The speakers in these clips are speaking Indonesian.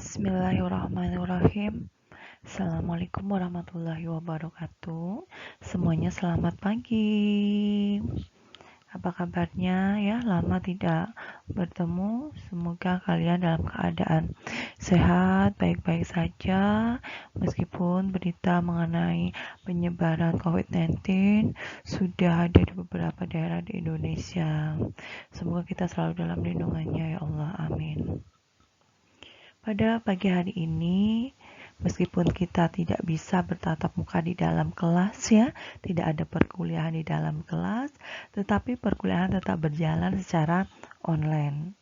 Bismillahirrahmanirrahim. Assalamualaikum warahmatullahi wabarakatuh. Semuanya selamat pagi. Apa kabarnya ya? Lama tidak bertemu. Semoga kalian dalam keadaan sehat, baik-baik saja. Meskipun berita mengenai penyebaran COVID-19 sudah ada di beberapa daerah di Indonesia. Semoga kita selalu dalam lindungannya ya Allah. Amin. Pada pagi hari ini, meskipun kita tidak bisa bertatap muka di dalam kelas ya, tidak ada perkuliahan di dalam kelas, tetapi perkuliahan tetap berjalan secara online.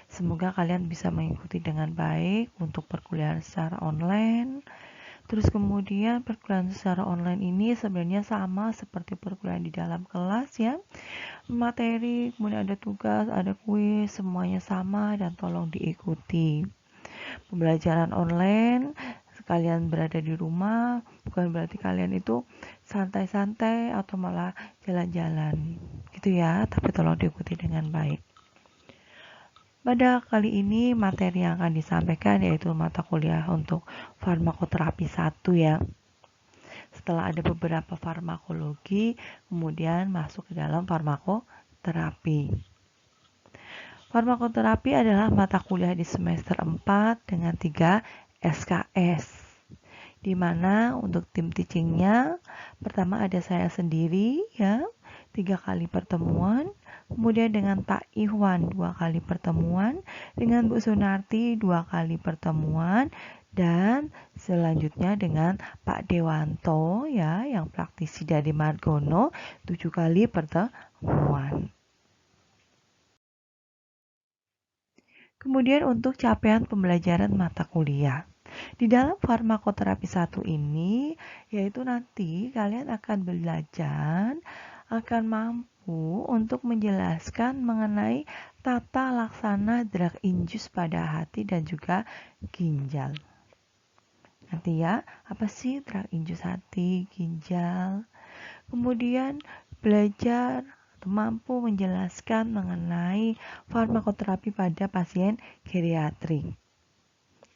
Semoga kalian bisa mengikuti dengan baik untuk perkuliahan secara online. Terus kemudian perkuliahan secara online ini sebenarnya sama seperti perkuliahan di dalam kelas ya. Materi, kemudian ada tugas, ada kuis, semuanya sama dan tolong diikuti. Pembelajaran online, kalian berada di rumah, bukan berarti kalian itu santai-santai atau malah jalan-jalan gitu ya, tapi tolong diikuti dengan baik. Pada kali ini materi yang akan disampaikan yaitu mata kuliah untuk farmakoterapi 1 ya. Setelah ada beberapa farmakologi, kemudian masuk ke dalam farmakoterapi. Farmakoterapi adalah mata kuliah di semester 4 dengan 3 SKS. Di mana untuk tim teachingnya, pertama ada saya sendiri ya, 3 kali pertemuan. Kemudian dengan Pak Ikhwan 2 kali pertemuan, dengan Bu Sunarti 2 kali pertemuan, dan selanjutnya dengan Pak Dewanto ya, yang praktisi dari Margono 7 kali pertemuan. Kemudian untuk capaian pembelajaran mata kuliah. Di dalam farmakoterapi 1 ini, yaitu nanti kalian akan belajar, akan mampu untuk menjelaskan mengenai tata laksana drug induce pada hati dan juga ginjal. Nanti ya, apa sih drug induce hati, ginjal? Kemudian belajar mampu menjelaskan mengenai farmakoterapi pada pasien geriatrik.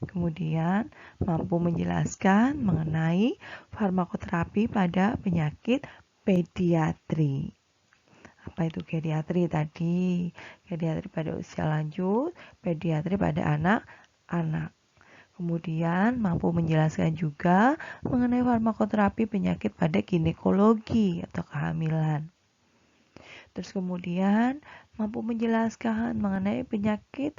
Kemudian mampu menjelaskan mengenai farmakoterapi pada penyakit pediatri. Apa itu geriatri tadi? Geriatri pada usia lanjut, pediatri pada anak-anak. Kemudian mampu menjelaskan juga mengenai farmakoterapi penyakit pada ginekologi atau kehamilan. Terus kemudian mampu menjelaskan mengenai penyakit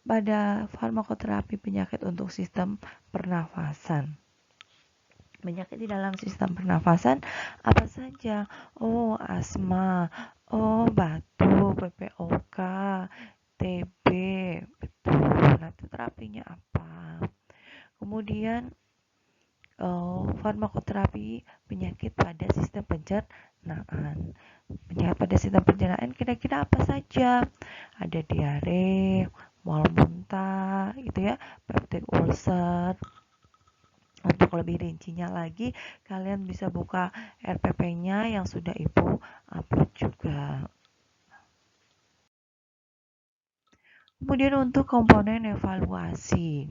pada farmakoterapi penyakit untuk sistem pernafasan. Penyakit di dalam sistem pernafasan apa saja? Oh, asma, oh, batuk, PPOK, TB, betul. Nanti terapinya apa? Kemudian farmakoterapi penyakit pada sistem pencernaan. Penyakit pada sistem pencernaan kira-kira apa saja? Ada diare, mual muntah, gitu ya, peptic ulcer. Untuk lebih rincinya lagi, kalian bisa buka RPP-nya yang sudah Ibu upload juga. Kemudian untuk komponen evaluasi.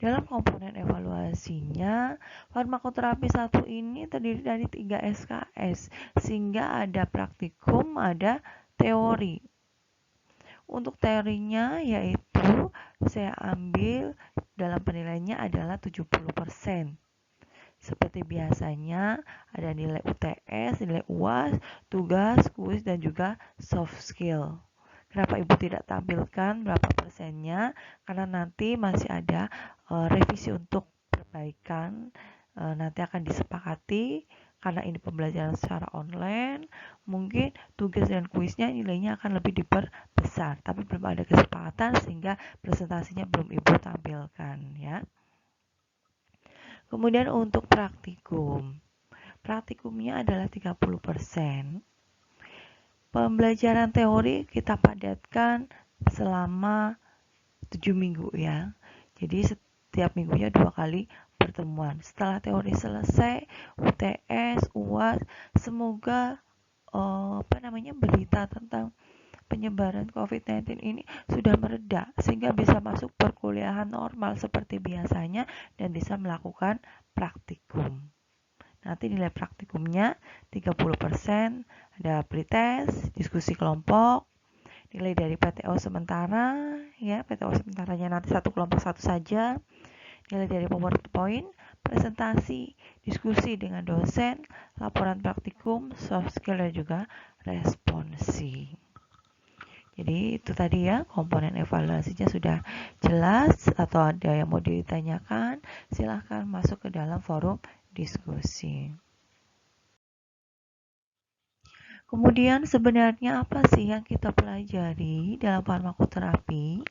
Dalam komponen evaluasinya, farmakoterapi 1 ini terdiri dari 3 SKS, sehingga ada praktikum, ada teori. Untuk teorinya yaitu saya ambil dalam penilaiannya adalah 70%. Seperti biasanya ada nilai UTS, nilai UAS, tugas, kuis, dan juga soft skill. Kenapa Ibu tidak tampilkan berapa persennya? Karena nanti masih ada revisi untuk perbaikan, nanti akan disepakati. Karena ini pembelajaran secara online, mungkin tugas dan kuisnya nilainya akan lebih diperbesar, tapi belum ada kesepakatan sehingga presentasinya belum Ibu tampilkan ya. Kemudian untuk praktikum. Praktikumnya adalah 30%. Pembelajaran teori kita padatkan selama 7 minggu ya. Jadi setiap minggunya 2 kali pertemuan. Setelah teori selesai, UTS, UAS, semoga berita tentang penyebaran COVID-19 ini sudah mereda sehingga bisa masuk perkuliahan normal seperti biasanya dan bisa melakukan praktikum. Nanti nilai praktikumnya 30%, ada pretest, diskusi kelompok, nilai dari PTO sementara, ya PTO sementaranya nanti satu kelompok satu saja, nilai dari PowerPoint, presentasi, diskusi dengan dosen, laporan praktikum, soft skill dan juga responsi. Jadi itu tadi ya, komponen evaluasinya sudah jelas atau ada yang mau ditanyakan, silahkan masuk ke dalam forum diskusi. Kemudian sebenarnya apa sih yang kita pelajari dalam farmakoterapi?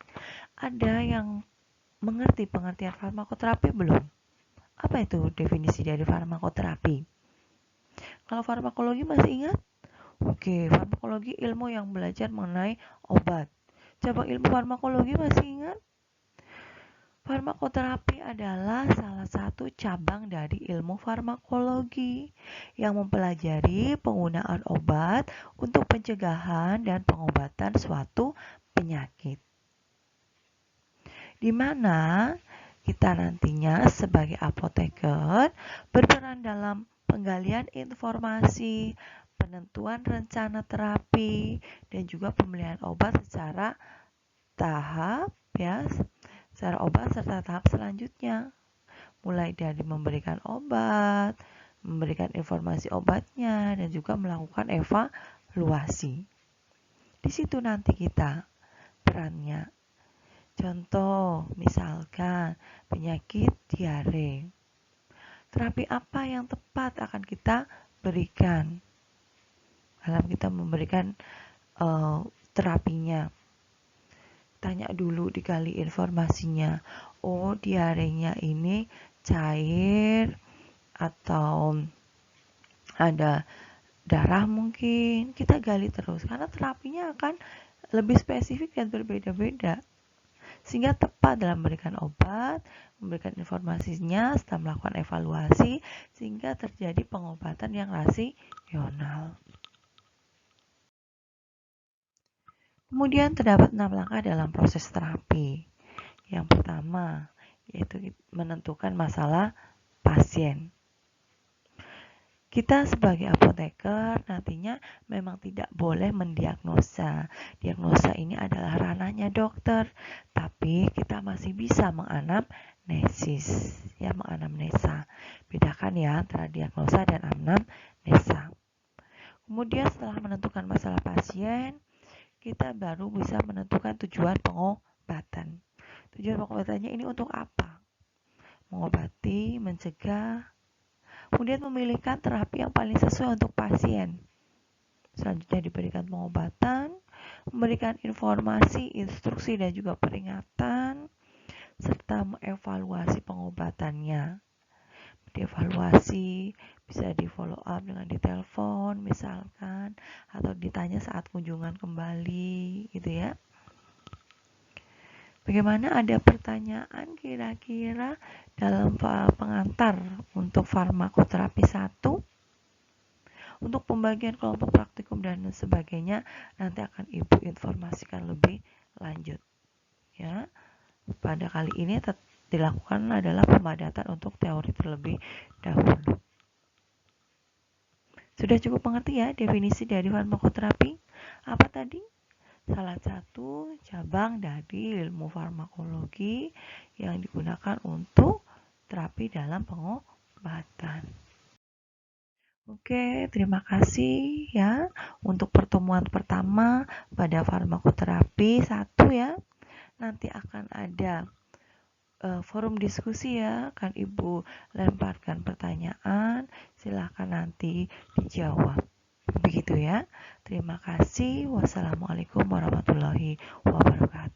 Ada yang mengerti pengertian farmakoterapi belum? Apa itu definisi dari farmakoterapi? Kalau farmakologi masih ingat? Oke, farmakologi ilmu yang belajar mengenai obat. Cabang ilmu farmakologi masih ingat? Farmakoterapi adalah salah satu cabang dari ilmu farmakologi yang mempelajari penggunaan obat untuk pencegahan dan pengobatan suatu penyakit. Di mana kita nantinya sebagai apoteker berperan dalam penggalian informasi, penentuan rencana terapi, dan juga pemilihan obat secara tahap ya, secara obat serta tahap selanjutnya. Mulai dari memberikan obat, memberikan informasi obatnya, dan juga melakukan evaluasi. Di situ nanti kita perannya. Contoh, misalkan penyakit diare. Terapi apa yang tepat akan kita berikan dalam kita memberikan terapinya? Tanya dulu, digali informasinya. Oh, diarenya ini cair atau ada darah mungkin. Kita gali terus karena terapinya akan lebih spesifik dan berbeda-beda. Sehingga tepat dalam memberikan obat, memberikan informasinya setelah melakukan evaluasi, sehingga terjadi pengobatan yang rasional. Kemudian terdapat 6 langkah dalam proses terapi. Yang pertama, yaitu menentukan masalah pasien. Kita sebagai apoteker nantinya memang tidak boleh mendiagnosa. Diagnosa ini adalah ranahnya dokter, tapi kita masih bisa menganamnesis, ya menganamnesa. Bedakan ya antara diagnosa dan anamnesa. Kemudian setelah menentukan masalah pasien, kita baru bisa menentukan tujuan pengobatan. Tujuan pengobatannya ini untuk apa? Mengobati, mencegah, kemudian memilihkan terapi yang paling sesuai untuk pasien. Selanjutnya diberikan pengobatan, memberikan informasi, instruksi, dan juga peringatan, serta mengevaluasi pengobatannya. Dievaluasi, bisa di follow up dengan ditelepon misalkan, atau ditanya saat kunjungan kembali, gitu ya. Bagaimana, ada pertanyaan kira-kira dalam pengantar untuk farmakoterapi 1? Untuk pembagian kelompok praktikum dan sebagainya nanti akan Ibu informasikan lebih lanjut. Ya. Pada kali ini dilakukan adalah pemadatan untuk teori terlebih dahulu. Sudah cukup mengerti ya definisi dari farmakoterapi? Apa tadi? Salah satu cabang dari ilmu farmakologi yang digunakan untuk terapi dalam pengobatan. Oke, terima kasih ya untuk pertemuan pertama pada farmakoterapi 1 ya. Nanti akan ada forum diskusi ya, akan Ibu lemparkan pertanyaan, silahkan nanti dijawab. Begitu ya. Terima kasih. Wassalamualaikum warahmatullahi wabarakatuh.